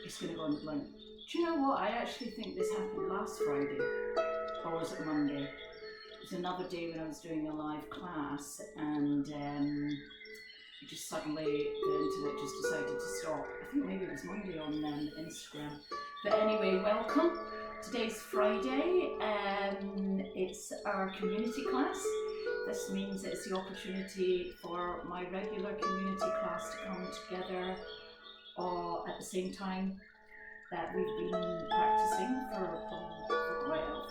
just going to go on the blank. Do you know what? I actually think this happened last Friday, or was it Monday? It was another day when I was doing a live class, and just suddenly the internet just decided to stop. I think maybe it was Monday on Instagram. But anyway, welcome. Today's Friday. It's our community class. This means it's the opportunity for my regular community class to come together at the same time that we've been practicing for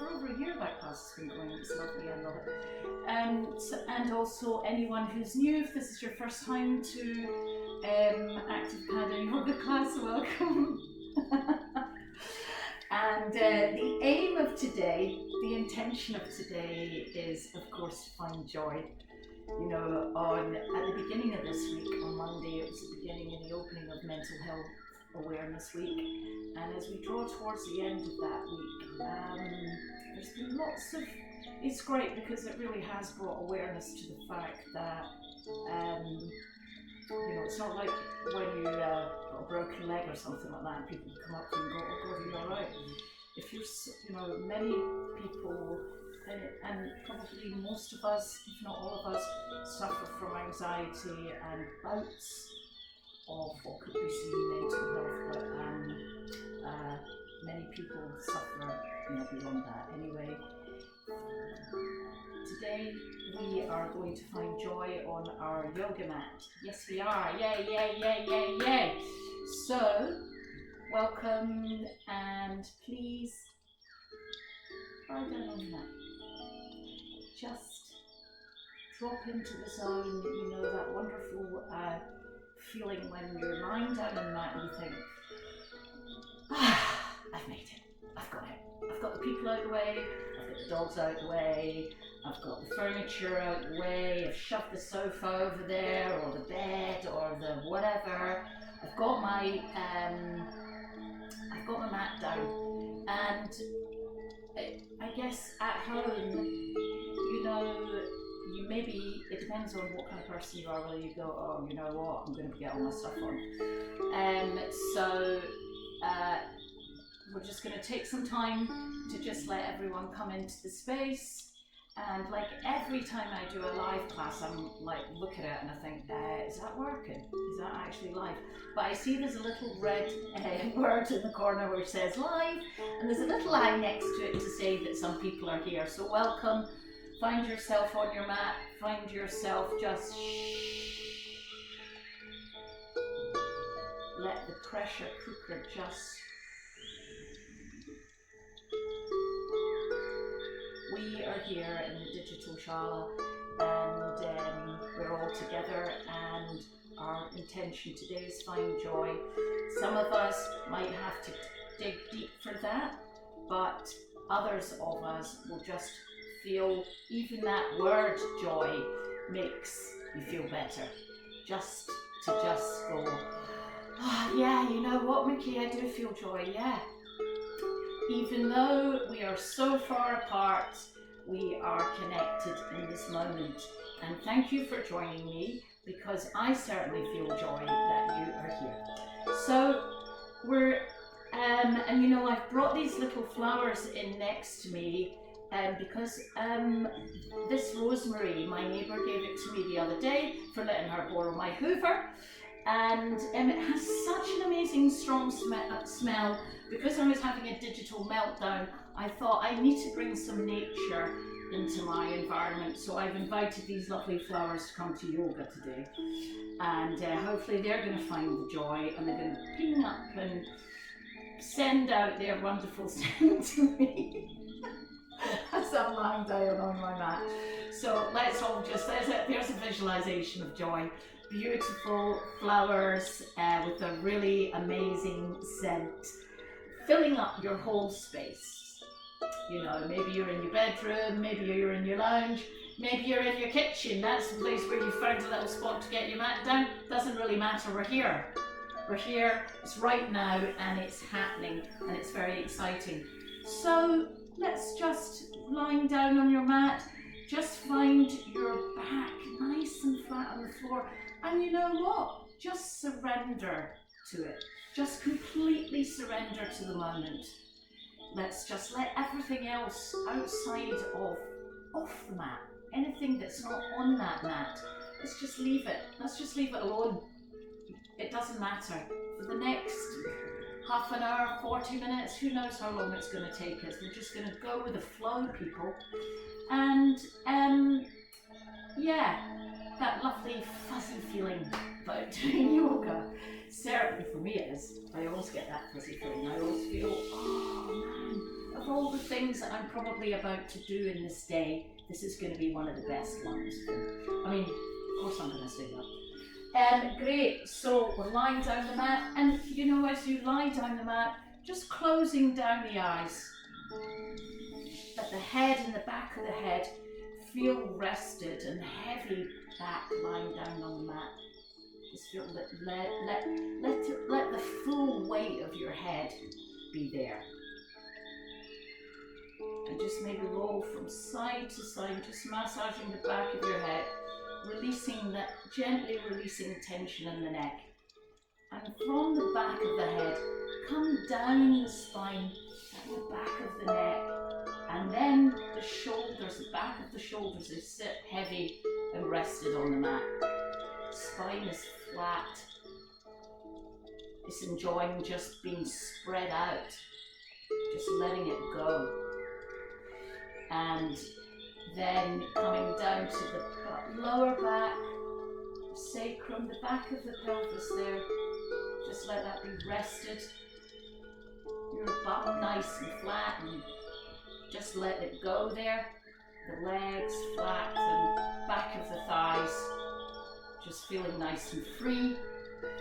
over a year. That class has been going. It's lovely. I love it. And also anyone who's new, if this is your first time to ACTIVEPADA yoga class, welcome. And the aim of today, the intention of today is, of course, to find joy. You know, at the beginning of this week, on Monday, it was the beginning and the opening of Mental Health Awareness Week. And as we draw towards the end of that week, there's been lots of, it's great because it really has brought awareness to the fact that, you know, it's not like when you got a broken leg or something like that, people come up to you and go, oh God, are you alright? If you're, you know, many people, and probably most of us, if not all of us, suffer from anxiety and bouts of what could be seen mental health, but many people suffer, you know, beyond that. Anyway, today we are going to find joy on our yoga mat. Yes, we are. Yay, yay, yay, yay, yay. So, welcome, and please lie down on the mat. Just drop into the zone, you know, that wonderful feeling when you're lying down on the mat and you think, I've made it, I've got it. I've got the people out of the way, I've got the dogs out of the way, I've got the furniture out of the way, I've shoved the sofa over there, or the bed, or the whatever. I've got my mat down, and I guess at home, you know, you maybe, it depends on what kind of person you are, whether you go, oh, you know what, I'm going to get all my stuff on. So we're just going to take some time to just let everyone come into the space. And like every time I do a live class, I'm like, look at it and I think, is that working? Is that actually live? But I see there's a little red word in the corner which says live, and there's a little eye next to it to say that some people are here. So welcome. Find yourself on your mat, find yourself just let the pressure cooker just, we are here in the digital shala, and we're all together, and our intention today is find joy. Some of us might have to dig deep for that, but others of us will just feel, even that word joy makes you feel better. Just to go, oh, yeah, you know what, Mickey, I do feel joy, yeah. Even though we are so far apart, we are connected in this moment. And thank you for joining me, because I certainly feel joy that you are here. So we're, and you know, I've brought these little flowers in next to me, because this rosemary, my neighbour gave it to me the other day for letting her borrow my Hoover, and it has such an amazing strong smell. Because I was having a digital meltdown, I thought I need to bring some nature into my environment, so I've invited these lovely flowers to come to yoga today, and hopefully they're going to find the joy, and they're going to ping up and send out their wonderful scent to me as I'm lying down on my mat. So let's all just, there's a visualization of joy. Beautiful flowers with a really amazing scent, filling up your whole space. You know, maybe you're in your bedroom, maybe you're in your lounge, maybe you're in your kitchen. That's the place where you found a little spot to get your mat down. Doesn't really matter, we're here. We're here, it's right now, and it's happening, and it's very exciting. So let's just, lying down on your mat, just find your back nice and flat on the floor. And you know what? Just surrender to it. just completely surrender to the moment. Let's just let everything else outside of, off the mat, anything that's not on that mat, let's just leave it. Let's just leave it alone. It doesn't matter. For the next half an hour, 40 minutes, who knows how long it's going to take us. We're just going to go with the flow, people. And yeah, that lovely fuzzy feeling about doing yoga. Certainly for me it is. I always get that fuzzy feeling. I always feel, oh man, of all the things that I'm probably about to do in this day, this is going to be one of the best ones. I mean, of course I'm going to say that. Great, so we're lying down the mat, and you know, as you lie down the mat, just closing down the eyes. Let the head and the back of the head feel rested and heavy back lying down on the mat. Just feel that let the full weight of your head be there. And just maybe roll from side to side, just massaging the back of your head, releasing that, gently releasing tension in the neck. And from the back of the head, come down the spine, down the back of the neck, and then the shoulders, the back of the shoulders, they sit heavy and rested on the mat. Spine is flat. It's enjoying just being spread out, just letting it go. And then coming down to the lower back, sacrum, the back of the pelvis there. Just let that be rested. Your bum nice and flat, and just let it go there. The legs flat and back of the thighs, just feeling nice and free.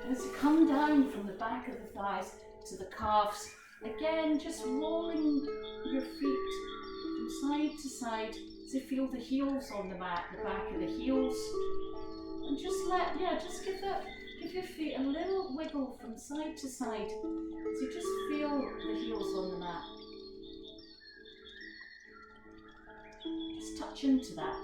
And as you come down from the back of the thighs to the calves, again just rolling your feet from side to side as you feel the heels on the mat, the back of the heels. And just give your feet a little wiggle from side to side as you just feel the heels on the mat. Just touch into that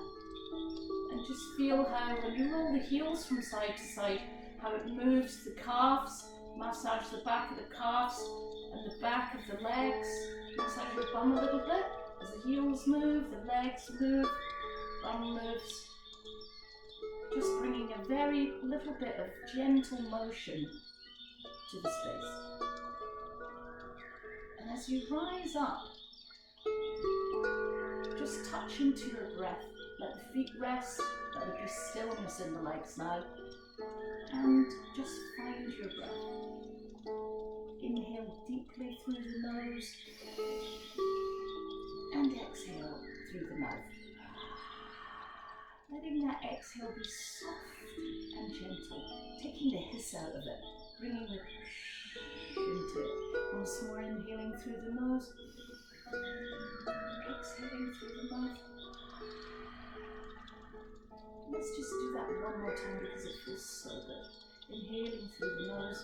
and just feel how when you roll the heels from side to side, how it moves the calves, massage the back of the calves and the back of the legs, massage your bum a little bit as the heels move, the legs move, bum moves. Just bringing a very little bit of gentle motion to the space. And as you rise up, just touch into your breath. Let the feet rest, let there be stillness in the legs now. And just find your breath. Inhale deeply through the nose and exhale through the mouth. Letting that exhale be soft and gentle, taking the hiss out of it, bringing the into it. Once more, inhaling through the nose, exhaling through the mouth. Let's just do that one more time because it feels so good. Inhaling through the nose,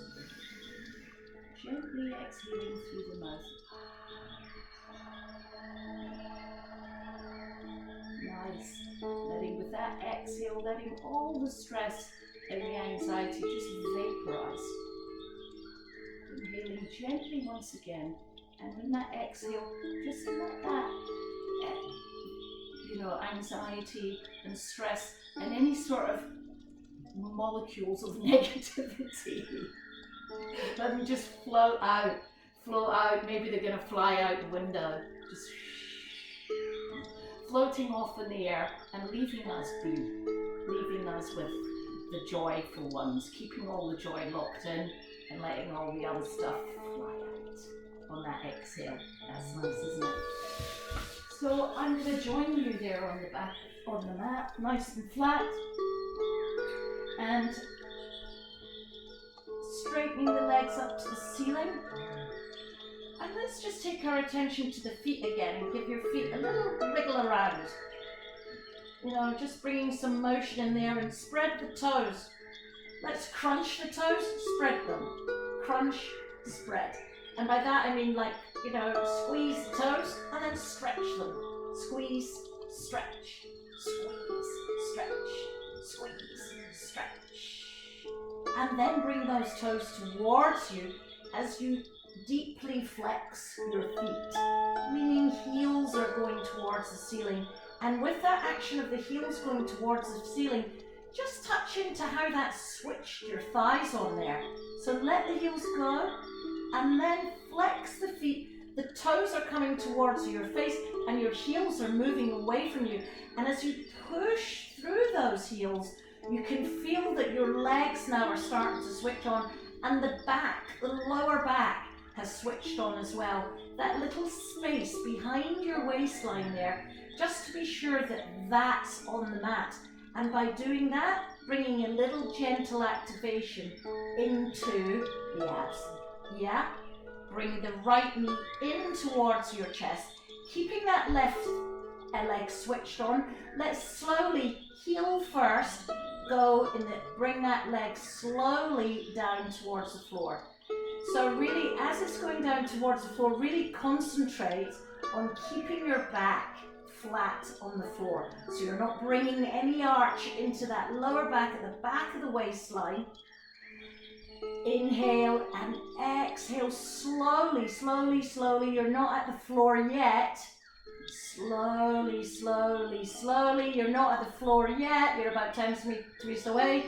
gently exhaling through the mouth. Nice. Letting with that exhale, letting all the stress and the anxiety just vaporize. Inhaling gently once again, and in that exhale, just let that, anxiety and stress and any sort of molecules of negativity, let them just float out. Maybe they're going to fly out the window. Just floating off in the air and leaving us be, leaving us with the joyful ones, keeping all the joy locked in and letting all the other stuff fly out on that exhale. That's nice, isn't it? So I'm going to join you there on the back, on the mat, nice and flat, and straightening the legs up to the ceiling. And let's just take our attention to the feet again and give your feet a little wiggle around. Just bringing some motion in there and spread the toes. Let's crunch the toes, spread them. Crunch, spread. And by that I mean squeeze the toes and then stretch them. Squeeze, stretch, squeeze, stretch, squeeze, stretch. And then bring those toes towards you, as you deeply flex your feet, meaning heels are going towards the ceiling. And with that action of the heels going towards the ceiling, just touch into how that switched your thighs on there. So let the heels go and then flex the feet. The toes are coming towards your face and your heels are moving away from you. And as you push through those heels, you can feel that your legs now are starting to switch on, and the back, the lower back, has switched on as well. That little space behind your waistline there, just to be sure that that's on the mat. And by doing that, bringing a little gentle activation into the abs. Yeah. Bring the right knee in towards your chest, keeping that left leg switched on. Let's slowly heel first, bring that leg slowly down towards the floor. So really, as it's going down towards the floor, really concentrate on keeping your back flat on the floor. So you're not bringing any arch into that lower back at the back of the waistline. Inhale and exhale slowly, slowly, slowly. You're not at the floor yet. Slowly, slowly, slowly. You're not at the floor yet. You're about 10 centimeters away.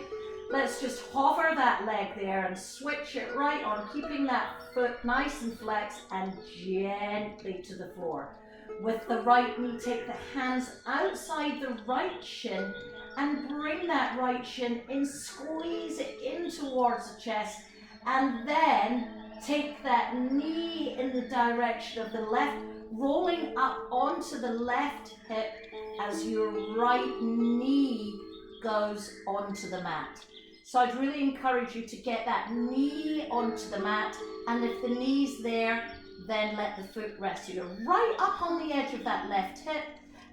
Let's just hover that leg there and switch it right on, keeping that foot nice and flexed and gently to the floor. With the right knee, take the hands outside the right shin and bring that right shin in, squeeze it in towards the chest, and then take that knee in the direction of the left, rolling up onto the left hip as your right knee goes onto the mat. So I'd really encourage you to get that knee onto the mat, and if the knee's there, then let the foot rest. So you're right up on the edge of that left hip,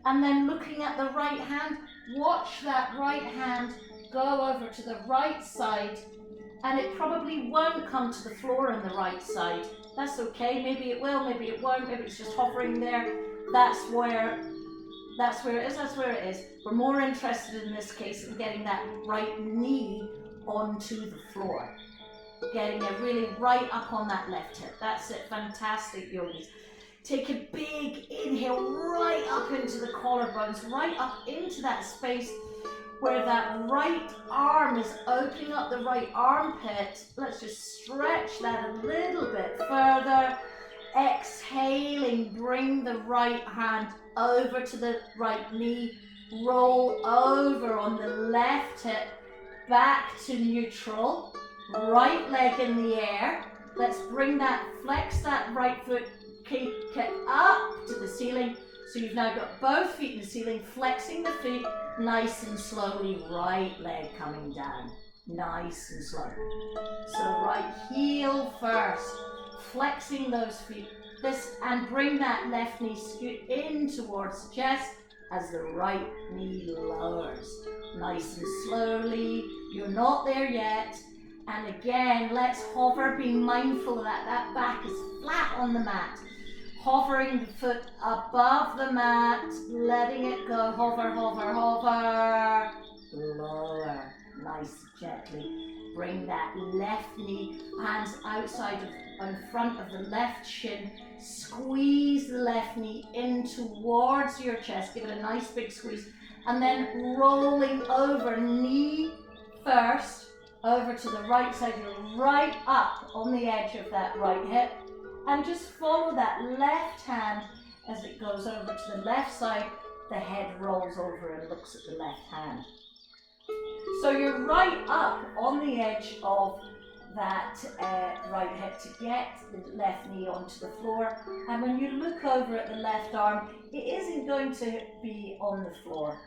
and then looking at the right hand, watch that right hand go over to the right side, and it probably won't come to the floor on the right side. That's okay, maybe it will, maybe it won't, maybe it's just hovering there. That's where it is. We're more interested in this case in getting that right knee onto the floor. Getting it really right up on that left hip. That's it, fantastic, yogis. Take a big inhale right up into the collarbones, right up into that space where that right arm is opening up the right armpit. Let's just stretch that a little bit further. Exhaling, bring the right hand over to the right knee, roll over on the left hip, back to neutral, right leg in the air. Let's bring that, flex that right foot, kick it up to the ceiling. So you've now got both feet in the ceiling, flexing the feet, nice and slowly, right leg coming down, nice and slow. So right heel first, flexing those feet, and bring that left knee scoot in towards the chest as the right knee lowers. Nice and slowly, you're not there yet. And again, let's hover, being mindful that that back is flat on the mat. Hovering the foot above the mat, letting it go, hover, hover, hover, lower, nice, gently. Bring that left knee, hands outside in front of the left shin, squeeze the left knee in towards your chest, give it a nice big squeeze, and then rolling over, knee first, over to the right side, you're right up on the edge of that right hip. And just follow that left hand as it goes over to the left side. The head rolls over and looks at the left hand. So you're right up on the edge of that right hip to get the left knee onto the floor. And when you look over at the left arm, it isn't going to be on the floor.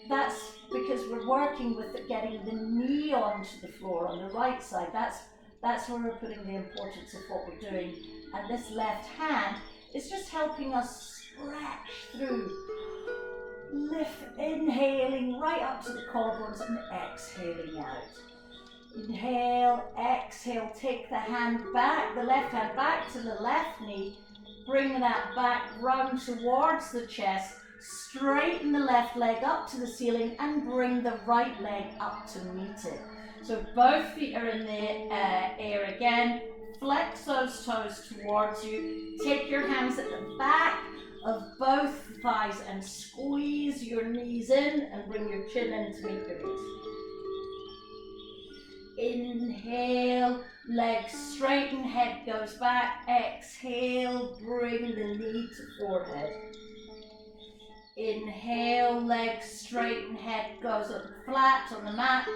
That's because we're working with getting the knee onto the floor on the right side. That's where we're putting the importance of what we're doing. And this left hand is just helping us stretch through. Lift, inhaling right up to the collarbones and exhaling out. Inhale, exhale, take the hand back, the left hand back to the left knee. Bring that back round towards the chest. Straighten the left leg up to the ceiling and bring the right leg up to meet it. So both feet are in the air again. flex those toes towards you. Take your hands at the back of both thighs and squeeze your knees in and bring your chin in to meet your knees. Inhale, legs straighten, head goes back. Exhale, bring the knee to forehead. Inhale, legs straighten, head goes up flat on the mat.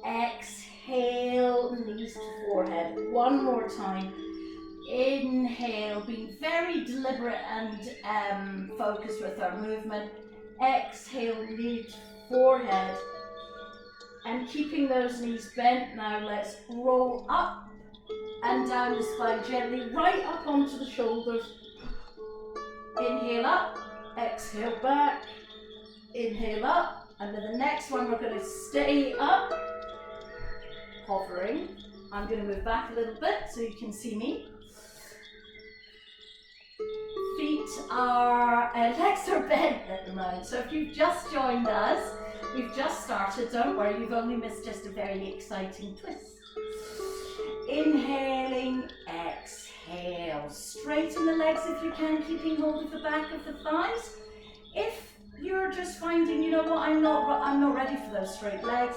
Exhale, knees to forehead. One more time. Inhale, being very deliberate and focused with our movement. Exhale, knee to forehead. And keeping those knees bent now, let's roll up and down the spine gently, right up onto the shoulders. Inhale up, exhale back, inhale up, and then the next one we're going to stay up, hovering. I'm going to move back a little bit so you can see me. Legs are bent at the moment, so if you've just joined us, we've just started, don't worry, you've only missed just a very exciting twist. Inhaling, exhale, straighten the legs if you can, keeping hold of the back of the thighs. If you're just finding, you know what, I'm not ready for those straight legs,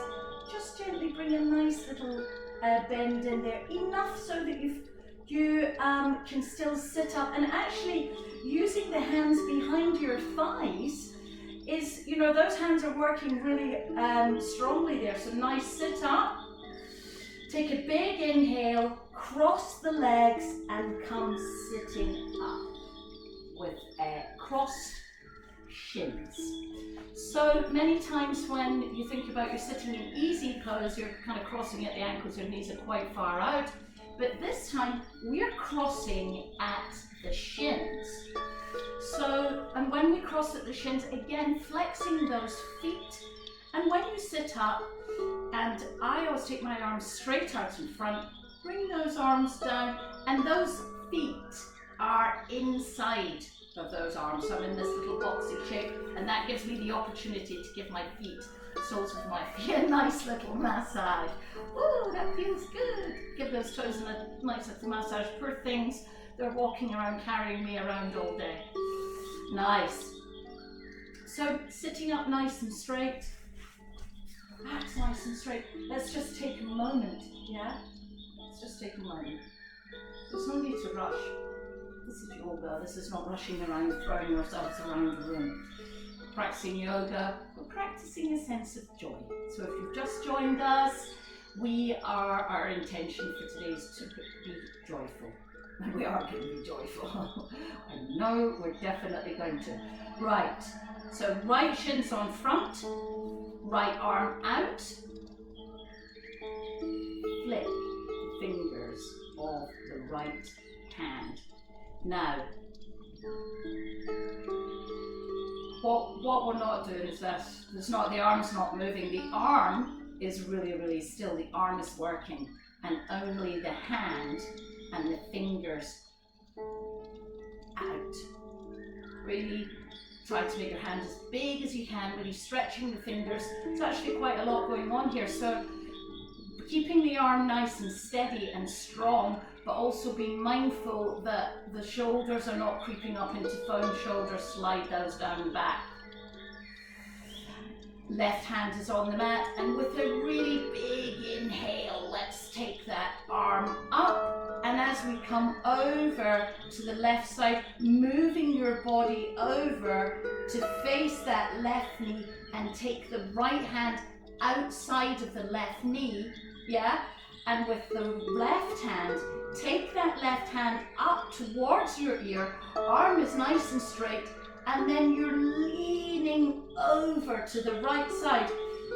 just gently bring a nice little bend in there, enough so that you can still sit up, and actually using the hands behind your thighs is, you know, those hands are working really strongly there. So nice sit up, take a big inhale, cross the legs and come sitting up with crossed shins. So many times when you think about you're sitting in easy pose, you're kind of crossing at the ankles, your knees are quite far out. But this time we're crossing at the shins. So, and when we cross at the shins, again, flexing those feet. And when you sit up, and I always take my arms straight out in front, bring those arms down, and those feet are inside of those arms. So I'm in this little boxy shape, and that gives me the opportunity to give my feet, soles of my feet, a nice little massage. Ooh, that feels good. Give those toes a nice little massage. Poor things, they're walking around, carrying me around all day. Nice. So sitting up nice and straight, backs nice and straight. Let's just take a moment, yeah? Let's just take a moment. There's no need to rush. This is yoga. This is not rushing around, throwing yourselves around the room. Practicing yoga, we're practicing a sense of joy. So if you've just joined us, our intention for today is to be joyful. And we are going to be joyful. I know we're definitely going to. Right, so right shins on front, right arm out, flick the fingers of the right hand. Now, what we're not doing is that the arm's not moving. The arm is really, really still. The arm is working, and only the hand and the fingers out. Really try to make your hand as big as you can, really stretching the fingers. There's actually quite a lot going on here. So keeping the arm nice and steady and strong, but also being mindful that the shoulders are not creeping up into phone shoulders, slide those down the back. Left hand is on the mat, and with a really big inhale, let's take that arm up, and as we come over to the left side, moving your body over to face that left knee and take the right hand outside of the left knee, yeah? And with the left hand, take that left hand up towards your ear, arm is nice and straight, and then you're leaning over to the right side.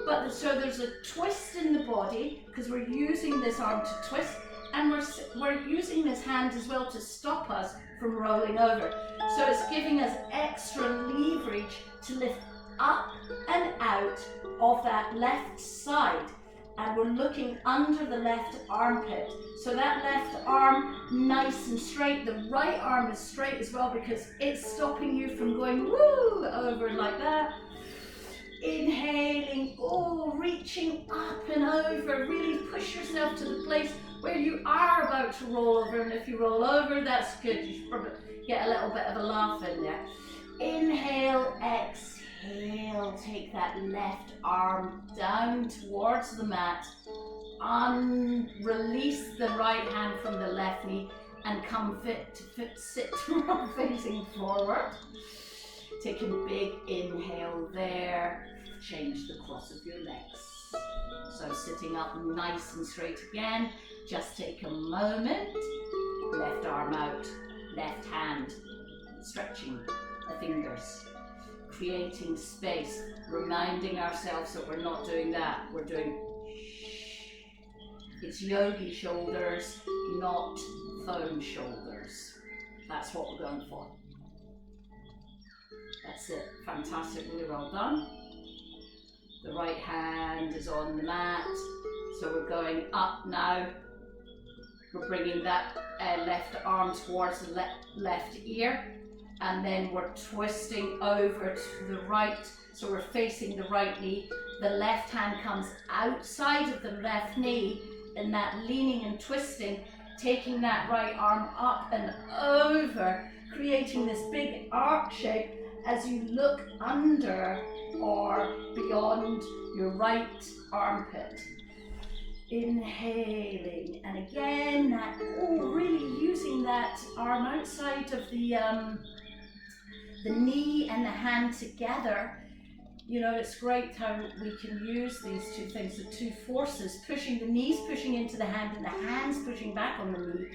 But so there's a twist in the body because we're using this arm to twist, and we're using this hand as well to stop us from rolling over. So it's giving us extra leverage to lift up and out of that left side. And we're looking under the left armpit. So that left arm, nice and straight. The right arm is straight as well because it's stopping you from going woo over like that. Inhaling, reaching up and over. Really push yourself to the place where you are about to roll over, and if you roll over, that's good. You should probably get a little bit of a laugh in there. Inhale, exhale, take that left arm down towards the mat. Release the right hand from the left knee and come sit facing forward. Take a big inhale there. Change the cross of your legs. So sitting up nice and straight again. Just take a moment. Left arm out, left hand, stretching the fingers, creating space, reminding ourselves that we're not doing that. We're doing it's yogi shoulders, not phone shoulders. That's what we're going for. That's it. Fantastic. Really well done. The right hand is on the mat. So we're going up now. We're bringing that left arm towards the left ear. And then we're twisting over to the right. So we're facing the right knee. The left hand comes outside of the left knee. In that leaning and twisting, taking that right arm up and over, creating this big arc shape as you look under or beyond your right armpit. Inhaling, and again, that really using that arm outside of the knee and the hand together. You know, it's great how we can use these two things, the two forces, pushing the knees, pushing into the hand, and the hands pushing back on the knee.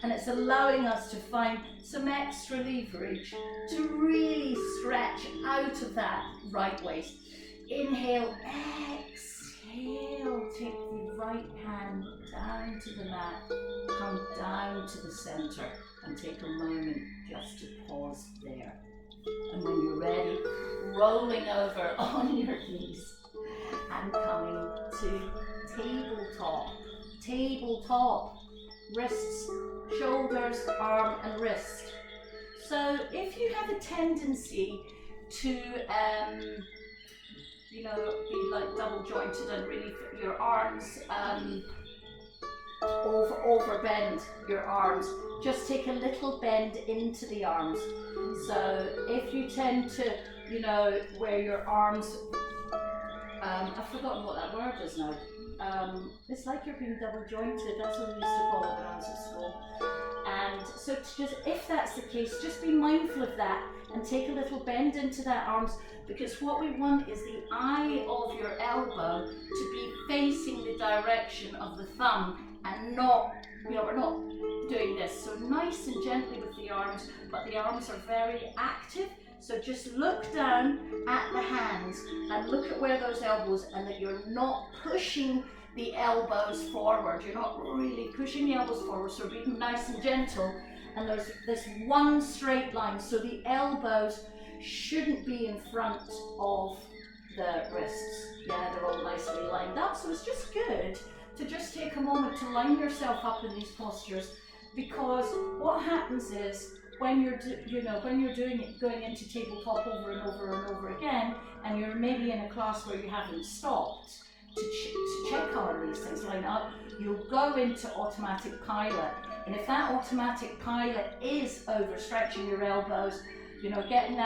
And it's allowing us to find some extra leverage to really stretch out of that right waist. Inhale, exhale, take the right hand down to the mat, come down to the center, and take a moment just to pause there. And when you're ready, rolling over on your knees and coming to tabletop. Tabletop, wrists, shoulders, arm and wrist. So if you have a tendency to, be like double jointed and really your arms over bend your arms, just take a little bend into the arms. So if you tend to, where your arms, I've forgotten what that word is now. It's like you're being double jointed, that's what we used to call it when I was at school. And so if that's the case, just be mindful of that and take a little bend into that arms, because what we want is the eye of your elbow to be facing the direction of the thumb and not, we're not doing this. So nice and gently with the arms, but the arms are very active. So just look down at the hands and look at where those elbows, and that you're not pushing the elbows forward. You're not really pushing the elbows forward, so be nice and gentle. And there's this one straight line, so the elbows shouldn't be in front of the wrists. Yeah, they're all nicely lined up. So it's just good to just take a moment to line yourself up in these postures, because what happens is when you're doing it, going into tabletop over and over and over again, and you're maybe in a class where you haven't stopped to check how these things line up, you'll go into automatic pilot. And if that automatic pilot is overstretching your elbows, getting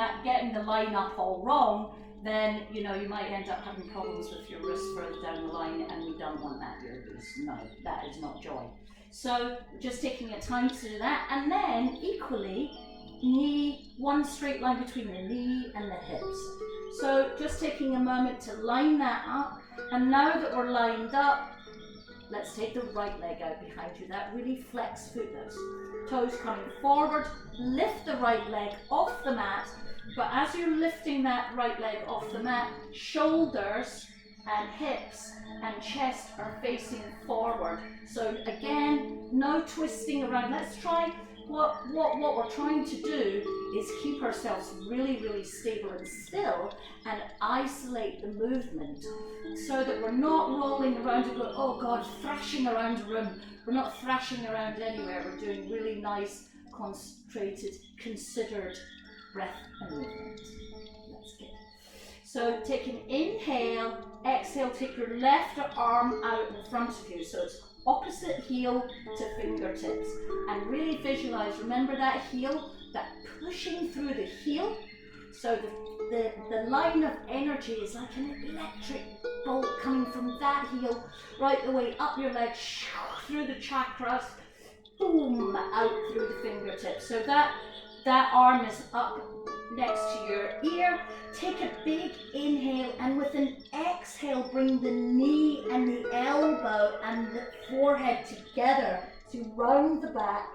the line up all wrong, then you might end up having problems with your wrists further down the line, and we don't want that, dear goose. No, that is not joy. So just taking a time to do that, and then equally, one straight line between the knee and the hips. So just taking a moment to line that up, and now that we're lined up, let's take the right leg out behind you. That really flex foot, those toes coming forward. Lift the right leg off the mat, but as you're lifting that right leg off the mat, shoulders and hips and chest are facing forward. So again, no twisting around. Let's try, what we're trying to do is keep ourselves really, really stable and still and isolate the movement so that we're not rolling around and going, oh God, thrashing around a room. We're not thrashing around anywhere. We're doing really nice, concentrated, considered breath and movement. That's good. So take an inhale, exhale, take your left arm out in front of you. So it's opposite heel to fingertips. And really visualize, remember that heel, that pushing through the heel. So the line of energy is like an electric bolt coming from that heel right the way up your leg, through the chakras, boom, out through the fingertips. So that arm is up next to your ear. Take a big inhale, and with an exhale, bring the knee and the elbow and the forehead together to round the back.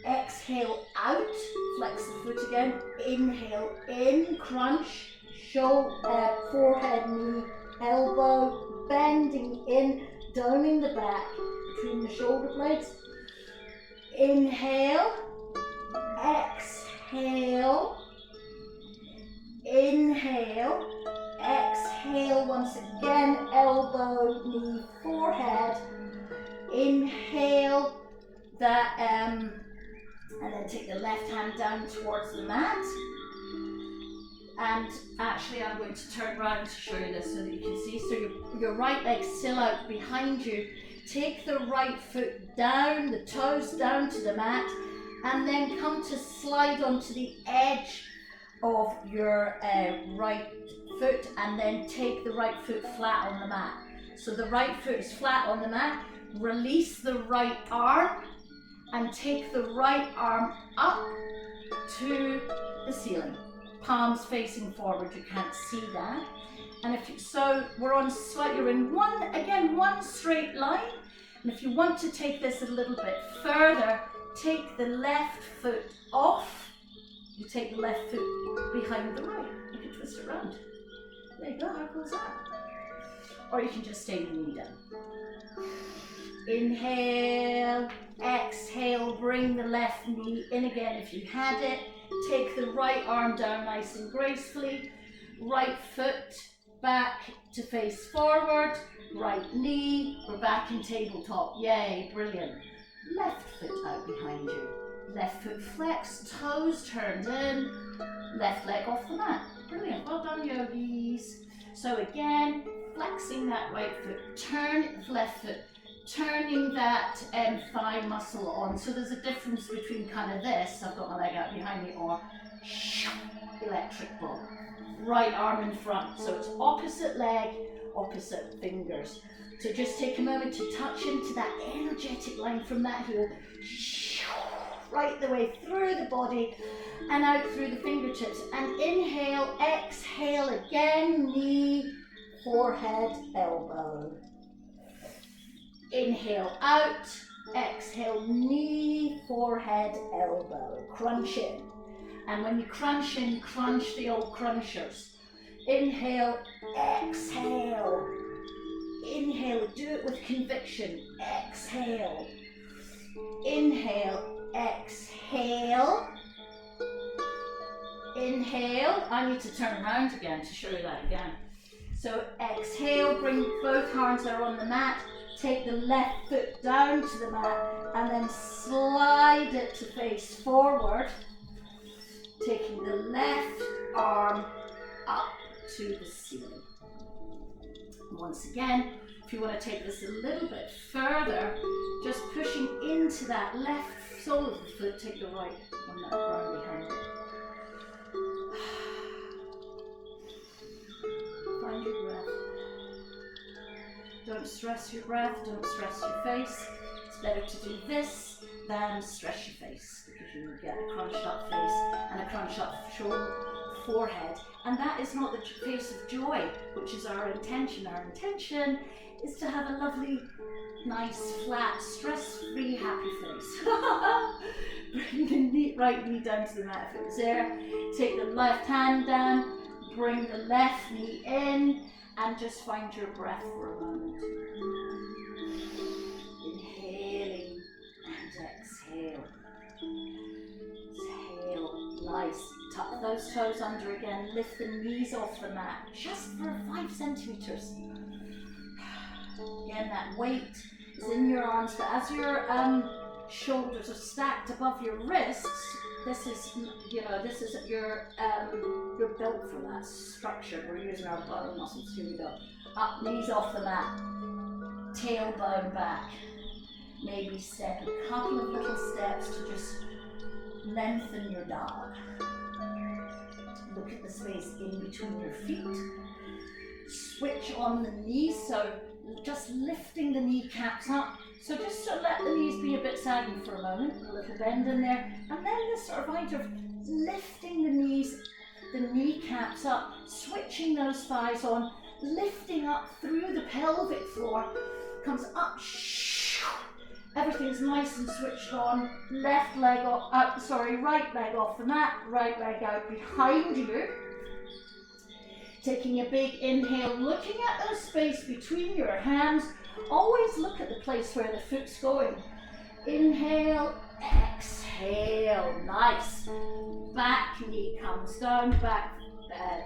Exhale out, flex the foot again. Inhale in, crunch, forehead, knee, elbow, bending in, downing the back between the shoulder blades. Inhale, exhale, inhale, exhale once again, elbow, knee, forehead. Inhale that, and then take the left hand down towards the mat. And actually I'm going to turn around to show you this so that you can see. So your right leg still out behind you. Take the right foot down, the toes down to the mat, and then come to slide onto the edge of your right foot, and then take the right foot flat on the mat. So the right foot is flat on the mat. Release the right arm and take the right arm up to the ceiling. Palms facing forward, you can't see that. And you're in one straight line. And if you want to take this a little bit further, take the left foot off. You take the left foot behind the right. You can twist it around. There you go, how cool is that? Or you can just stay the knee down. Inhale, exhale, bring the left knee in again if you had it. Take the right arm down nice and gracefully. Right foot back to face forward. Right knee, we're back in tabletop. Yay, brilliant. Left foot out behind you. Left foot flex, toes turned in. Left leg off the mat. Brilliant, well done yogis. So again, flexing that right foot, turn the left foot, turning that thigh muscle on. So there's a difference between kind of this, I've got my leg out behind me, or electric ball. Right arm in front. So it's opposite leg, opposite fingers. So just take a moment to touch into that energetic line from that heel, right the way through the body and out through the fingertips. And inhale, exhale again, knee, forehead, elbow. Inhale out, exhale, knee, forehead, elbow. Crunch in. And when you crunch in, crunch the old crunchers. Inhale, exhale. Inhale, do it with conviction. Exhale. Inhale, exhale. Inhale. I need to turn around again to show you that again. So exhale, bring both hands that are on the mat. Take the left foot down to the mat and then slide it to face forward. Taking the left arm up to the ceiling. Once again, if you want to take this a little bit further, just pushing into that left sole of the foot, take the right on that ground behind it. Find your breath. Don't stress your breath, don't stress your face. It's better to do this than stress your face, because you get a crunched up face and a crunched up forehead. And that is not the face of joy, which is our intention. Our intention is to have a lovely, nice, flat, stress-free, happy face. Bring the right knee down to the mat if it was there. Take the left hand down, bring the left knee in, and just find your breath for a moment. Inhaling and exhale. Exhale, nice. Tuck those toes under again, lift the knees off the mat, just for 5 centimeters. Again, that weight is in your arms, but as your shoulders are stacked above your wrists, this is you're built for that structure. We're using our bottom muscles. Here we go. Up, knees off the mat. tailbone back. Maybe step a couple of little steps to just lengthen your dog. Look at the space in between your feet. Switch on the knees, so just lifting the kneecaps up. So just to let the knees be a bit saggy for a moment, a little bend in there, and then this sort of idea of lifting the knees, the kneecaps up, switching those thighs on, lifting up through the pelvic floor, comes up, everything's nice and switched on, left leg off, right leg off the mat, right leg out behind you. Taking a big inhale, looking at the space between your hands. Always look at the place where the foot's going. Inhale, exhale, nice. Back knee comes down, back,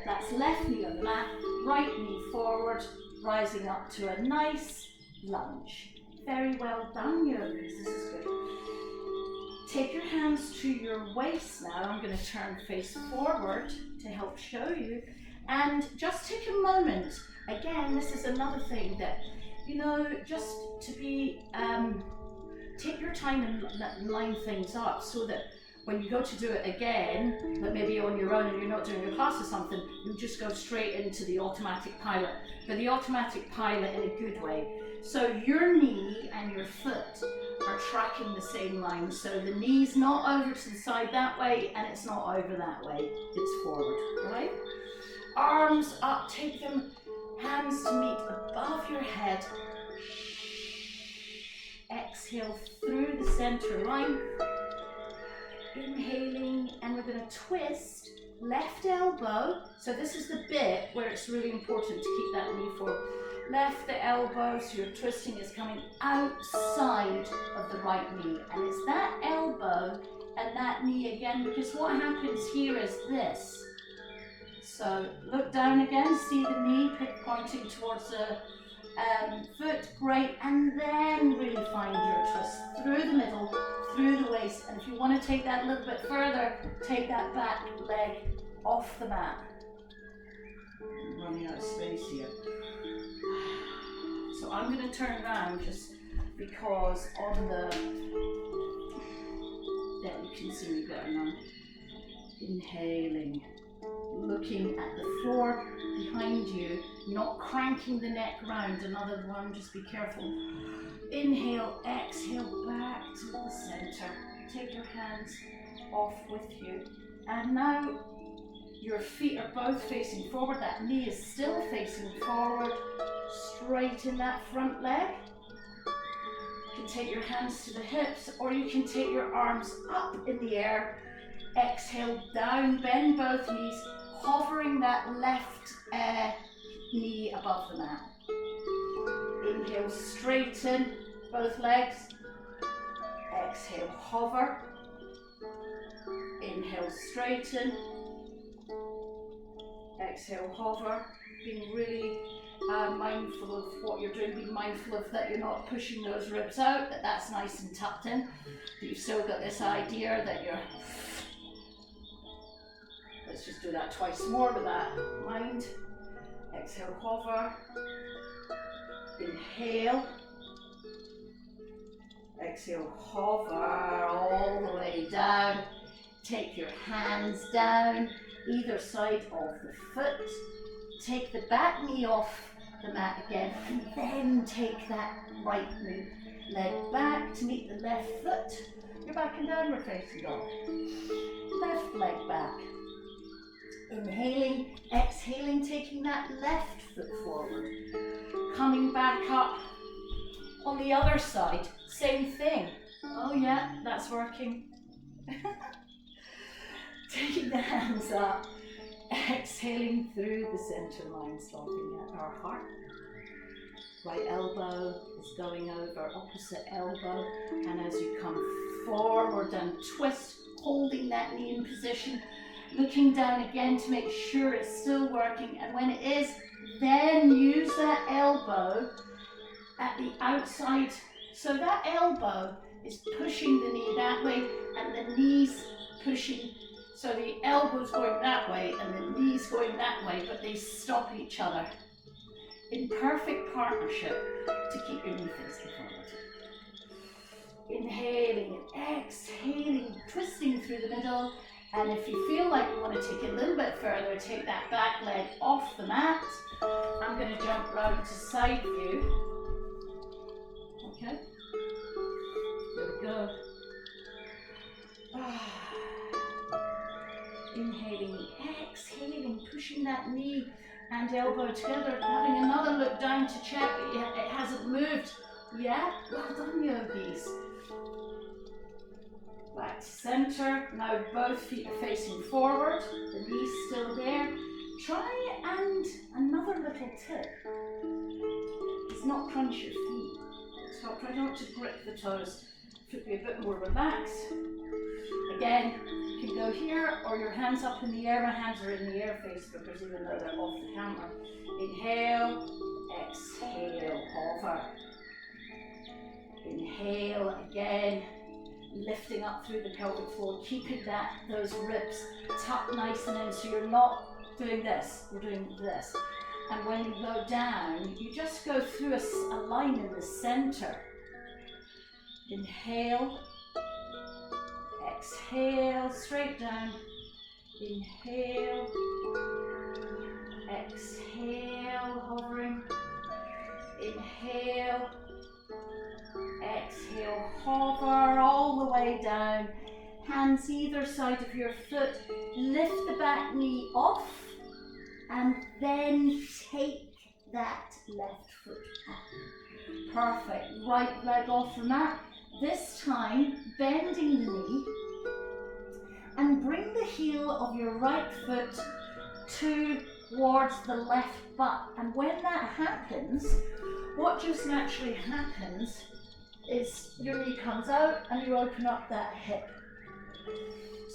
that's left knee on the mat, right knee forward, rising up to a nice lunge. Very well done, yogis, this is good. Take your hands to your waist now. I'm going to turn face forward to help show you. And just take a moment. Again, this is another thing that, you know, just to be, take your time and line things up so that when you go to do it again, but maybe on your own and you're not doing a class or something, you just go straight into the automatic pilot. But the automatic pilot in a good way. So your knee and your foot are tracking the same line. So the knee's not over to the side that way and it's not over that way. It's forward, all right? Arms up, take them, hands to meet above your head. Exhale through the center line. Inhaling, and we're going to twist left elbow. So this is the bit where it's really important to keep that knee forward. Left the elbow, so your twisting is coming outside of the right knee. And it's that elbow and that knee again, because what happens here is this. So look down again, see the knee pointing towards the foot, great, and then really find your twist through the middle, through the waist, and if you want to take that a little bit further, take that back leg off the mat. I'm running out of space here. So I'm going to turn around just because on the, yeah, you can see me better now. Inhaling. Looking at the floor behind you, not cranking the neck round. Another one, just be careful. Inhale, exhale, back to the center. Take your hands off with you. And now your feet are both facing forward. That knee is still facing forward. Straighten that front leg. You can take your hands to the hips, or you can take your arms up in the air. Exhale down, bend both knees, hovering that left knee above the mat. Inhale, straighten both legs. Exhale, hover. Inhale, straighten. Exhale, hover. Being really mindful of what you're doing, being mindful of that you're not pushing those ribs out, that that's nice and tucked in. But you've still got this idea that you're... Let's just do that twice more with that mind. Exhale, hover. Inhale. Exhale, hover all the way down. Take your hands down either side of the foot. Take the back knee off the mat again, and then take that right leg back to meet the left foot. You're back in downward facing dog. Left leg back. Inhaling, exhaling, taking that left foot forward. Coming back up on the other side, same thing. Oh yeah, that's working. Taking the hands up, exhaling through the center line, stopping at our heart. Right elbow is going over opposite elbow, and as you come forward and twist, holding that knee in position, looking down again to make sure it's still working, and when it is, then use that elbow at the outside. So that elbow is pushing the knee that way, and the knee's pushing. So the elbow's going that way, and the knee's going that way, but they stop each other. in perfect partnership to keep your knee facing forward. Inhaling and exhaling, twisting through the middle. And if you feel like you want to take it a little bit further, take that back leg off the mat. I'm going to jump round to side view. Okay. There we go. Inhaling, exhaling, pushing that knee and elbow together, having another look down to check it hasn't moved. Yeah, well done, yogis. Back to center. Now both feet are facing forward, the knee's still there. Try and another little tip is not crunch your feet. So try not to grip the toes. Should be a bit more relaxed. Again, you can go here or your hands up in the air. My hands are in the air face because even though they're off the camera. Inhale, exhale, hover. Inhale again, lifting up through the pelvic floor, keeping those ribs tucked nice and in, so you're not doing this, you're doing this. And when you go down, you just go through a line in the center. Inhale, exhale, straight down. Inhale, exhale, hovering. Inhale, exhale, hover all the way down. Hands either side of your foot. Lift the back knee off and then take that left foot up. Perfect. Right leg off the mat. This time, bending the knee and bring the heel of your right foot towards the left butt. And when that happens, what just naturally happens is your knee comes out and you open up that hip.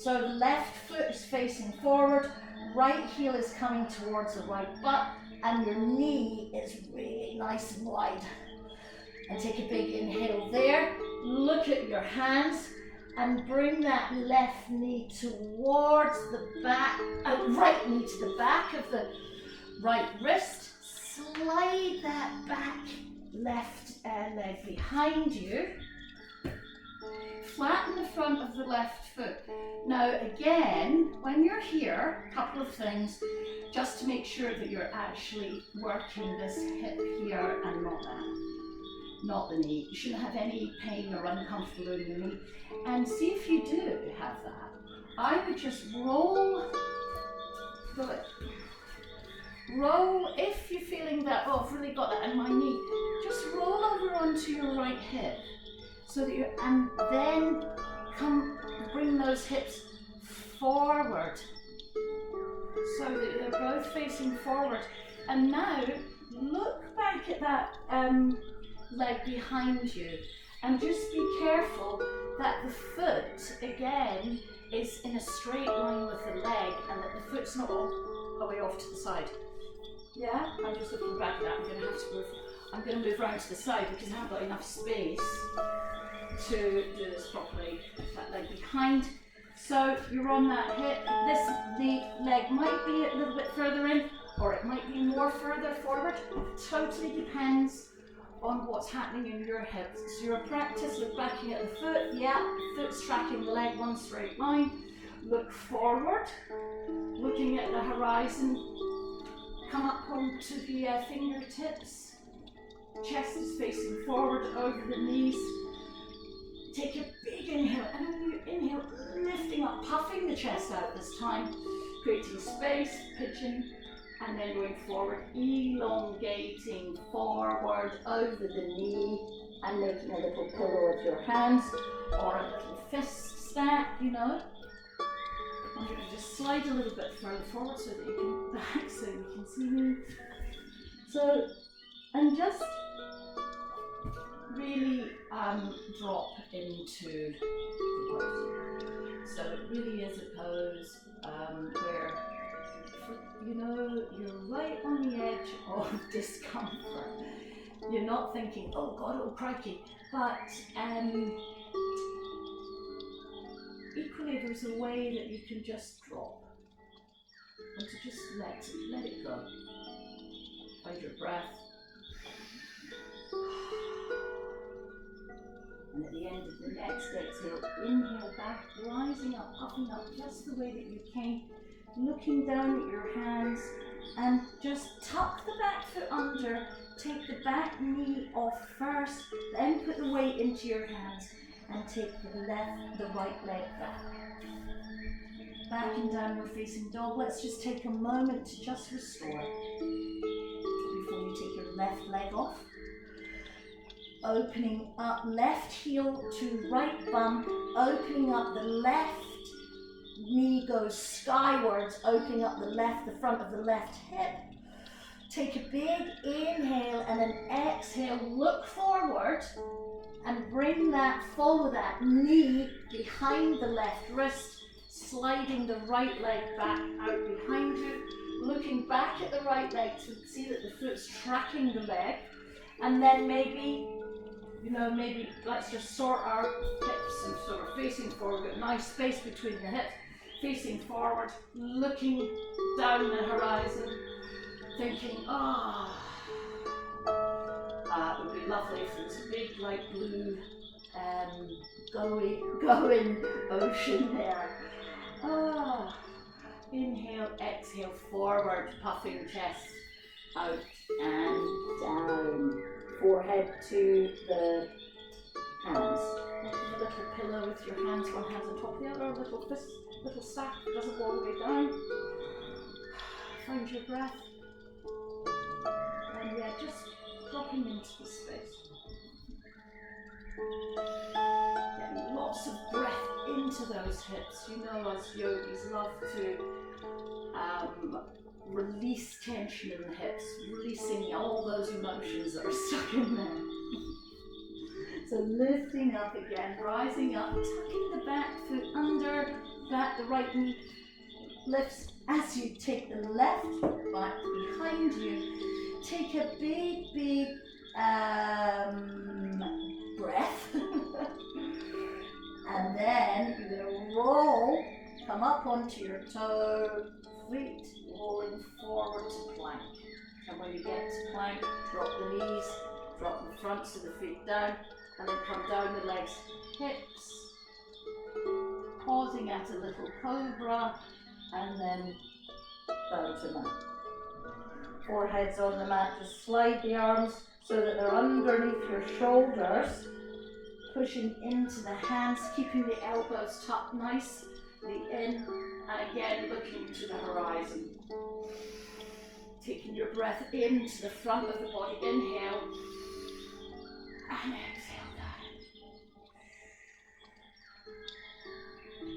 So the left foot is facing forward, right heel is coming towards the right butt, and your knee is really nice and wide. And take a big inhale there. Look at your hands and bring that left knee towards the back, right knee to the back of the right wrist. Slide that back left leg behind you. Flatten the front of the left foot. Now again, when you're here, a couple of things, just to make sure that you're actually working this hip here and not that. Not the knee. You shouldn't have any pain or uncomfortable in your knee. And see if you do have that. I would just roll the leg. Roll, if you're feeling that, oh, I've really got that in my knee, just roll over onto your right hip. So that and then bring those hips forward. So that they're both facing forward. And now, look back at that leg behind you and just be careful that the foot again is in a straight line with the leg and that the foot's not all way off to the side. Yeah, I'm just looking back at that. I'm going to move around to the side because I haven't got enough space to do this properly. That leg behind. So you're on that hip. The leg might be a little bit further in or it might be more further forward. It totally depends on what's happening in your hips. So your practice with backing at the foot, yeah, foot's tracking the leg one straight line. Look forward, looking at the horizon. Come up onto the fingertips. Chest is facing forward over the knees. Take a big inhale, and when you inhale, lifting up, puffing the chest out this time, creating space, pitching, and then going forward, elongating forward over the knee and making a little pillow with your hands or a little fist stack, you know. I'm going to just slide a little bit further forward so that you can back so you can see me. So, and just really drop into the pose. So it really is a pose where, you know, you're right on the edge of discomfort. You're not thinking, oh God, oh crikey, but equally there's a way that you can just drop and to just let it go. Find your breath. And at the end of the next exhale, inhale back, rising up, puffing up just the way that you came, looking down at your hands, and just tuck the back foot under, take the back knee off first, then put the weight into your hands, and take the right leg back. Back in downward facing dog. Let's just take a moment to just restore before you take your left leg off. Opening up left heel to right bum, opening up the left knee goes skywards, opening up the front of the left hip. Take a big inhale and an exhale, look forward and follow that knee behind the left wrist, sliding the right leg back out behind you, looking back at the right leg to see that the foot's tracking the leg, and then maybe let's just sort our hips and sort of facing forward, got a nice space between the hips, facing forward, looking down the horizon, thinking, it would be lovely if there was a big light blue going ocean there. Inhale, exhale, forward, puffing chest out and down. Forehead to the hands. Making a little pillow with your hands, one hand on top of the other, a little stack, doesn't go all the way down. Find your breath. And yeah, just dropping into the space. Getting lots of breath into those hips. You know, us yogis love to release tension in the hips, releasing all those emotions that are stuck in there. So lifting up again, rising up, tucking the back foot under, the right knee lifts as you take the left foot back behind you. Take a big breath. And then you're going to roll, come up onto your toe, feet rolling forward to plank. And when you get to plank, drop the knees, drop the fronts of the feet down, and then come down the legs, hips, pausing at a little cobra, and then down to mat. Forehead's on the mat, just slide the arms so that they're underneath your shoulders, pushing into the hands, keeping the elbows tucked nicely in, and again looking to the horizon. Taking your breath into the front of the body, inhale, and exhale down.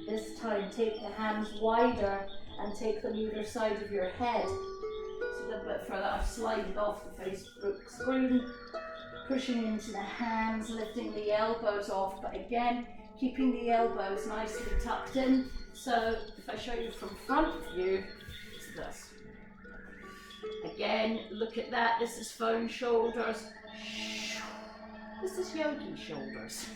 This time take the hands wider and take them either side of your head. So a little bit further, I've slided off the Facebook screen, pushing into the hands, lifting the elbows off, but again, keeping the elbows nicely tucked in. So if I show you from front view, it's this. Again, look at that, this is phone shoulders. This is yogi shoulders.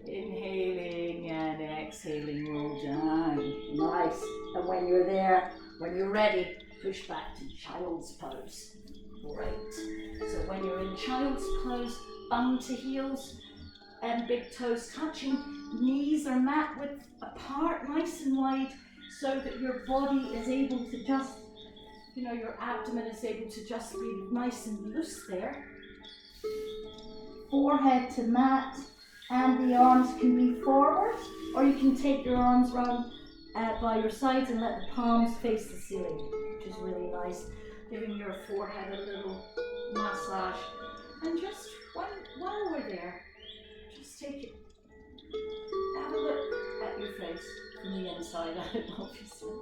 Inhaling and exhaling, roll down. Nice. And when you're there, when you're ready, push back to child's pose. Great. So when you're in child's pose, bum to heels and big toes touching, knees are mat width apart, nice and wide, so that your body is able to just, your abdomen is able to just be nice and loose there. Forehead to mat, and the arms can be forward, or you can take your arms round by your sides and let the palms face the ceiling, which is really nice. Giving your forehead a little massage. And just while we're there, just take it, have a look at your face from the inside out, obviously.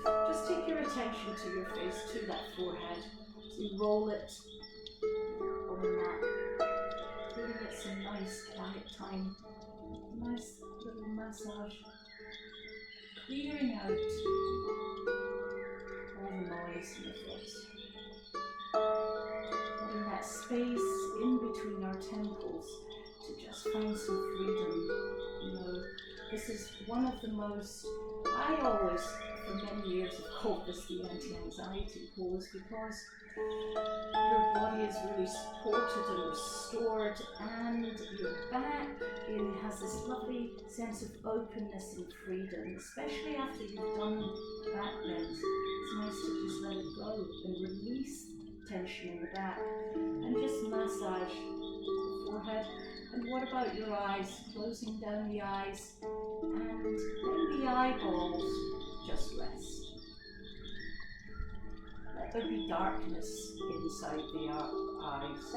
Just take your attention to your face, to that forehead. So you roll it on the mat, giving it some nice quiet time, nice little massage, clearing out all the noise in the face. Letting that space in between our temples to just find some freedom. This is one of the most, I always, for many years, have called this the anti-anxiety pose, because your body is really supported and restored, and your back has this lovely sense of openness and freedom, especially after you've done back bends. It's nice to just let it go and release tension in the back and just massage the forehead. And what about your eyes? Closing down the eyes and letting the eyeballs just rest. Let there be darkness inside the eyes.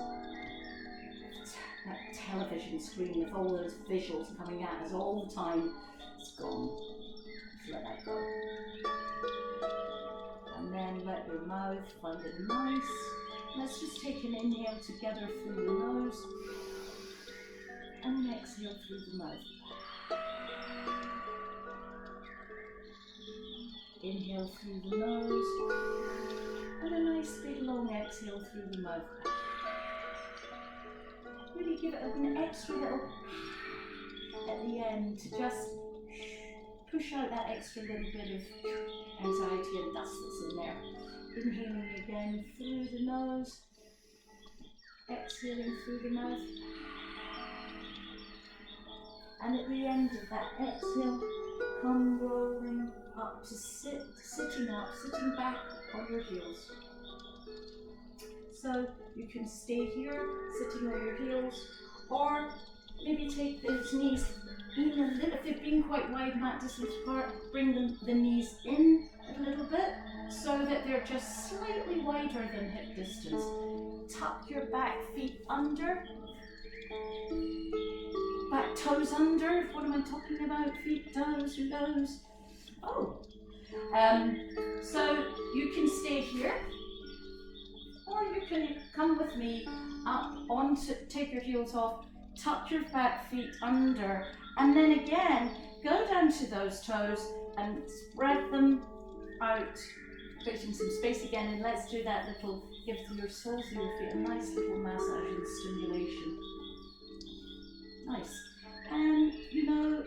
That television screen with all those visuals coming at us all the time, it's gone. Just let that go. And then let your mouth find it nice. Let's just take an inhale together through the nose and an exhale through the mouth. Inhale through the nose and a nice big long exhale through the mouth. Really give it an extra little at the end to just push out that extra little bit of anxiety and dust that's in there. Inhaling again through the nose, exhaling through the mouth. And at the end of that exhale, come rolling up to sitting back on your heels. So you can stay here, sitting on your heels, or maybe take those knees, even a little, if they've been quite wide, mat distance apart, bring the knees in a little bit so that they're just slightly wider than hip distance. Tuck your back feet under, back toes under. What am I talking about? Feet, toes, who knows? Oh, so you can stay here, or you can come with me up onto, take your heels off, tuck your back feet under, and then again, go down to those toes and spread them out, creating some space again, and let's do that little, give your soles of your feet a nice little massage and stimulation. Nice. And you know,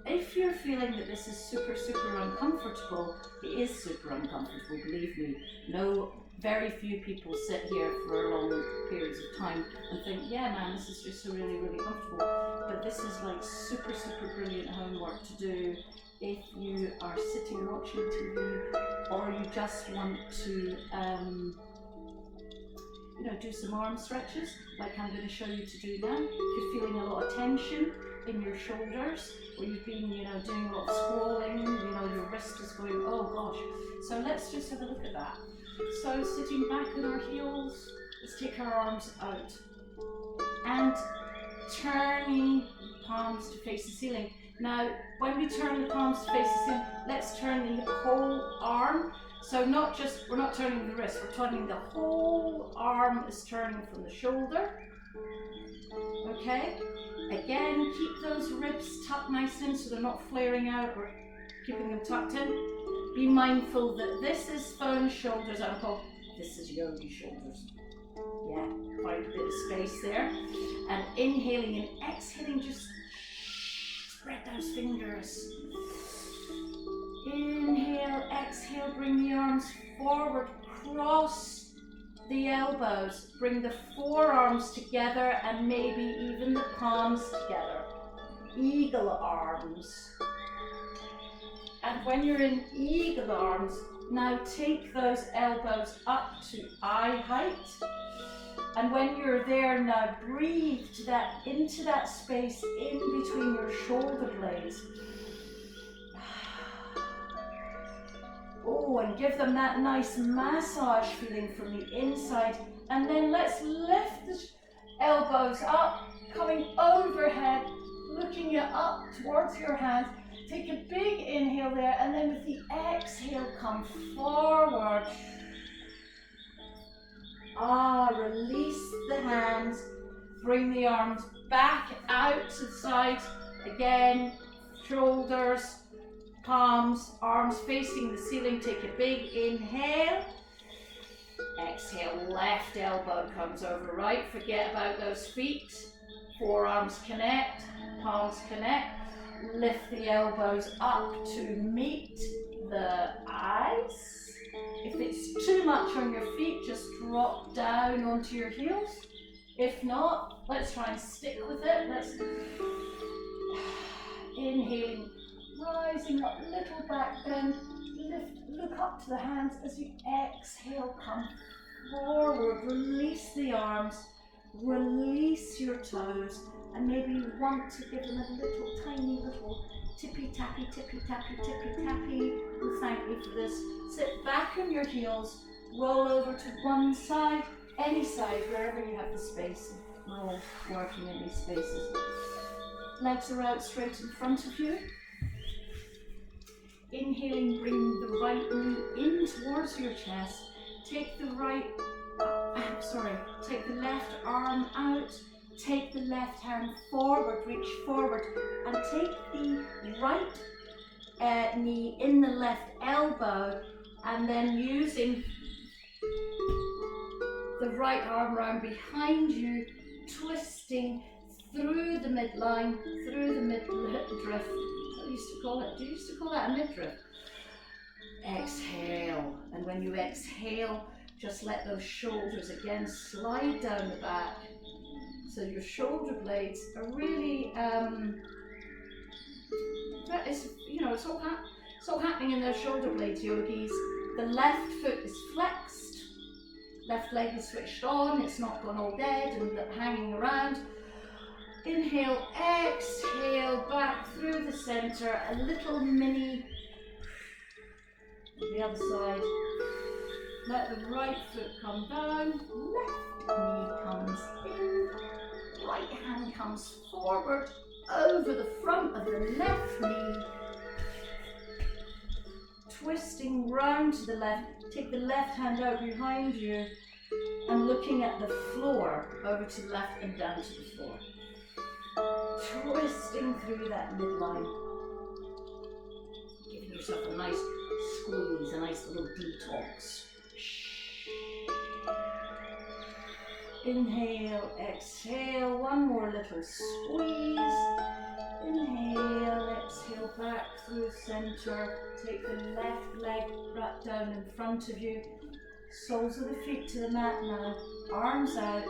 if you're feeling that this is super uncomfortable, it is super uncomfortable, believe me. No, very few people sit here for long periods of time and think, yeah man, this is just so really comfortable. But this is like super brilliant homework to do if you are sitting watching TV, or you just want to you know, do some arm stretches like I'm going to show you to do now. If you're feeling a lot of tension in your shoulders, or you've been, you know, doing a lot of scrolling, you know, your wrist is going, oh gosh. So let's just have a look at that. So sitting back on our heels, let's take our arms out and turning palms to face the ceiling. Now, when we turn the palms to face the ceiling, let's turn the whole arm. So not just, we're not turning the wrist, we're turning the whole arm is turning from the shoulder. Okay? Again, keep those ribs tucked nice in so they're not flaring out, or keeping them tucked in. Be mindful that this is phone shoulders, I'm called, this is yogi shoulders. Yeah, find a bit of space there. And inhaling and exhaling, just spread those fingers. Inhale, exhale, bring the arms forward, cross the elbows, bring the forearms together and maybe even the palms together. Eagle arms. And when you're in eagle arms, now take those elbows up to eye height. And when you're there, now breathe to that, into that space in between your shoulder blades. Oh, and give them that nice massage feeling from the inside. And then let's lift the elbows up, coming overhead, looking up towards your hands. Take a big inhale there, and then with the exhale, come forward. Release the hands, bring the arms back out to the side. Again, shoulders, palms, arms facing the ceiling. Take a big inhale. Exhale, left elbow comes over right. Forget about those feet. Forearms connect, palms connect. Lift the elbows up to meet the eyes. If it's too much on your feet, just drop down onto your heels. If not, let's try and stick with it. Let's inhaling, rising up, little back bend, lift, look up to the hands as you exhale, come forward, release the arms, release your toes, and maybe you want to give them a little tiny little tippy tappy, tippy tappy, tippy tappy. Well, thank you for this. Sit back on your heels, roll over to one side, any side, wherever you have the space. We're all working in these spaces. Legs are out straight in front of you. Inhaling, bring the right knee in towards your chest. Take the take the left arm out. Take the left hand forward, reach forward, and take the right knee in the left elbow, and then using the right arm round behind you, twisting through the midline, through the midriff. I used to call it. Do you used to call that a midriff? Exhale, and when you exhale, just let those shoulders again slide down the back. So your shoulder blades are really, it's all happening in those shoulder blades, yogis. The left foot is flexed, left leg is switched on, it's not gone all dead and hanging around. Inhale, exhale, back through the center, a little mini, the other side. Let the right foot come down, left knee comes in, right hand comes forward over the front of the left knee, twisting round to the left. Take the left hand out behind you and looking at the floor, over to the left and down to the floor. Twisting through that midline, giving yourself a nice squeeze, a nice little detox. Inhale, exhale, one more little squeeze. Inhale, exhale, back through center. Take the left leg wrapped down in front of you. Soles of the feet to the mat now. Arms out,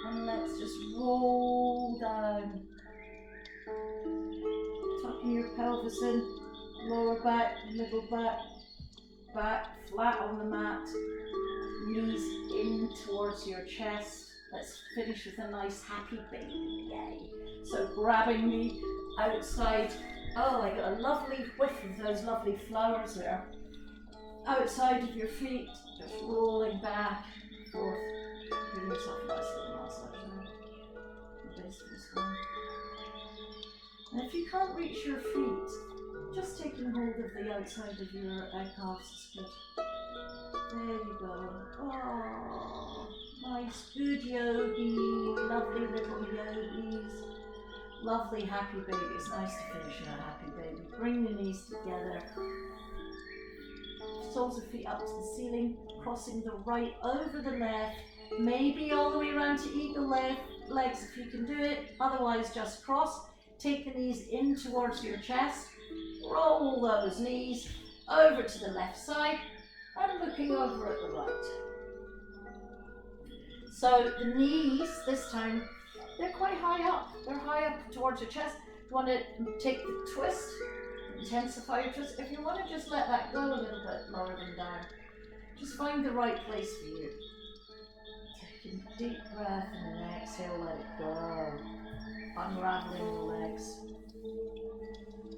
and let's just roll down. Tucking your pelvis in, lower back, middle back, back flat on the mat. Knees in towards your chest. Let's finish with a nice happy baby, yay. So grabbing the outside, oh, I got a lovely whiff of those lovely flowers there. Outside of your feet, just rolling back and forth. Giving yourself a nice little massage there. The base of the spine. And if you can't reach your feet, just taking hold of the outside of your calves is good. There you go. Oh, nice, good yogi, lovely little yogis. Lovely happy baby. It's nice to finish in a happy baby. Bring the knees together. Soles of feet up to the ceiling, crossing the right over the left. Maybe all the way around to eagle legs if you can do it. Otherwise, just cross. Take the knees in towards your chest. Roll those knees over to the left side. And looking over at the right. So the knees, this time, they're quite high up. They're high up towards your chest. You want to take the twist, intensify your twist. If you want to just let that go a little bit lower than down, just find the right place for you. Taking a deep breath and then exhale, let it go. Unraveling the legs.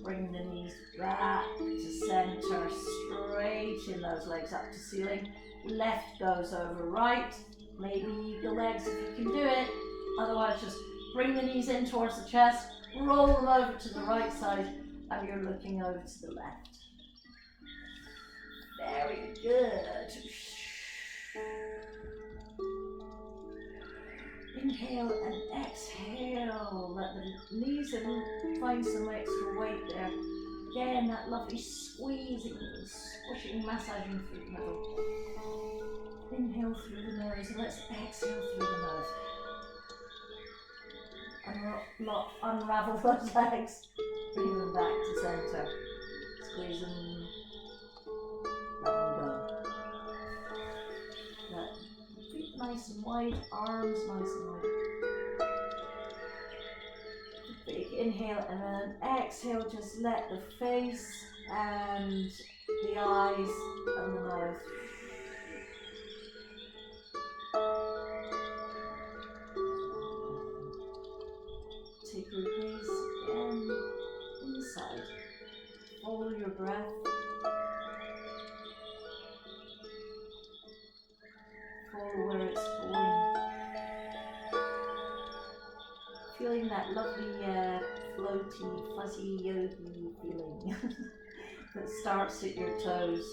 Bring the knees back to center, straighten those legs up to ceiling. Left goes over right, maybe eagle legs if you can do it. Otherwise, just bring the knees in towards the chest, roll them over to the right side, and you're looking over to the left. Very good. Inhale and exhale. Let the knees in, find some extra weight there. Again, that lovely squeezing, squishing, massaging through the middle. Inhale through the nose and let's exhale through the nose. Unravel those legs. Bring them back to center. Squeeze them. Let them go. nice and wide, arms nice and wide. Big inhale and then exhale, just let the face and the eyes and the mouth. Take your gaze again inside. Follow your breath. Follow where it's going. Feeling that lovely, floaty, fuzzy, yogi feeling that starts at your toes.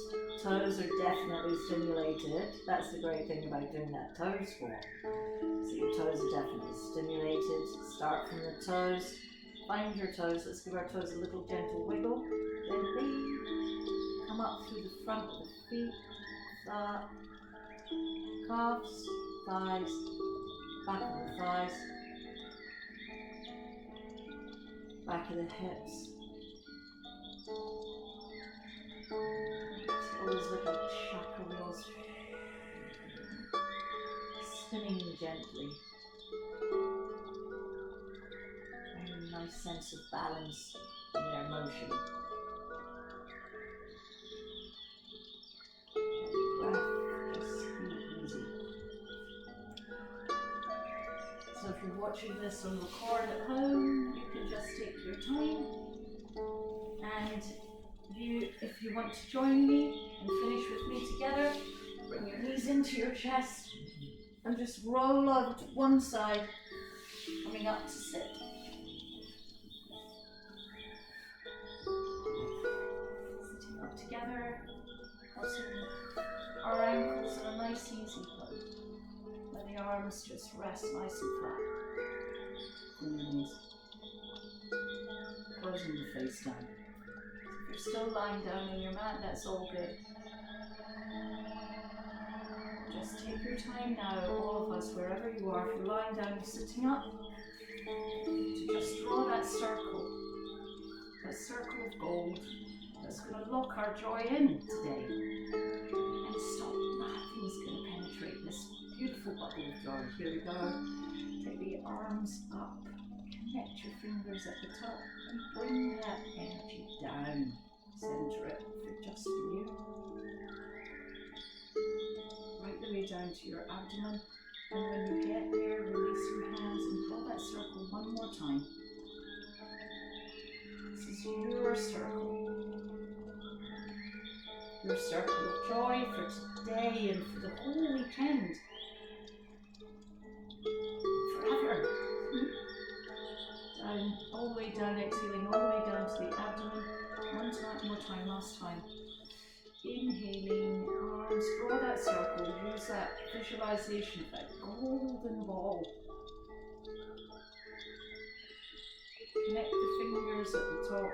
Toes are definitely stimulated. That's the great thing about doing that toes form. So your toes are definitely stimulated. Start from the toes. Find your toes. Let's give our toes a little gentle wiggle. Gently. Come up through the front of the feet. Calves, thighs, back of the thighs, back of the hips. See all those little chakra wheels spinning gently. And a nice sense of balance in their motion. So if you're watching this on record at home, you can just take your time, and if you want to join me and finish with me together, bring your knees into your chest and just roll over to one side, coming up to sit. Sitting up together, crossing our ankles in a nice easy flow. Let the arms just rest nice and flat. And your knees. Closing the face down. If you're still lying down on your mat, that's all good. Just take your time now, all of us, wherever you are. If you're lying down, you're sitting up, to just draw that circle of gold that's going to lock our joy in today. And stop, nothing's going to penetrate this beautiful bubble of joy. Here we go. Take the arms up, connect your fingers at the top, and bring that energy down. Center it just for you. Right the way down to your abdomen. And when you get there, release your hands and draw that circle one more time. This is your circle. Your circle of joy for today and for the whole weekend. Forever. Down, all the way down, exhaling all the way down to the abdomen. One time, more time, last time. Inhaling, arms, draw that circle, use that visualization of that golden ball. Connect the fingers at the top,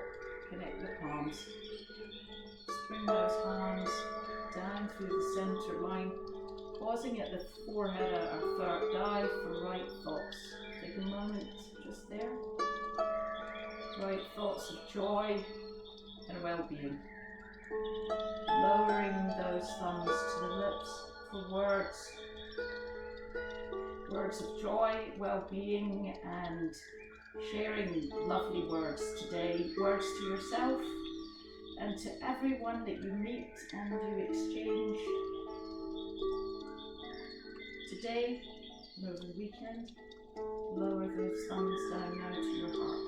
connect the palms. Just bring those hands down through the center line, pausing at the forehead at our third eye for right thoughts. Take a moment just there. Right thoughts of joy and well-being. Lowering those thumbs to the lips for words. Words of joy, well-being, and sharing lovely words today. Words to yourself and to everyone that you meet and you exchange today and over the weekend. Lower those thumbs down now to your heart.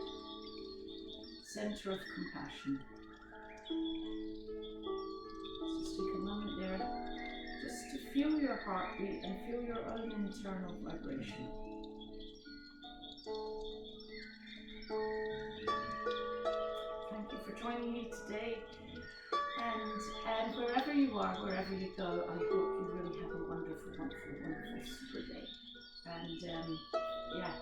Center of compassion. Just take a moment there just to feel your heartbeat and feel your own internal vibration. Thank you for joining me today, and wherever you are, wherever you go, I hope you really have a wonderful, wonderful, wonderful super day. And yeah,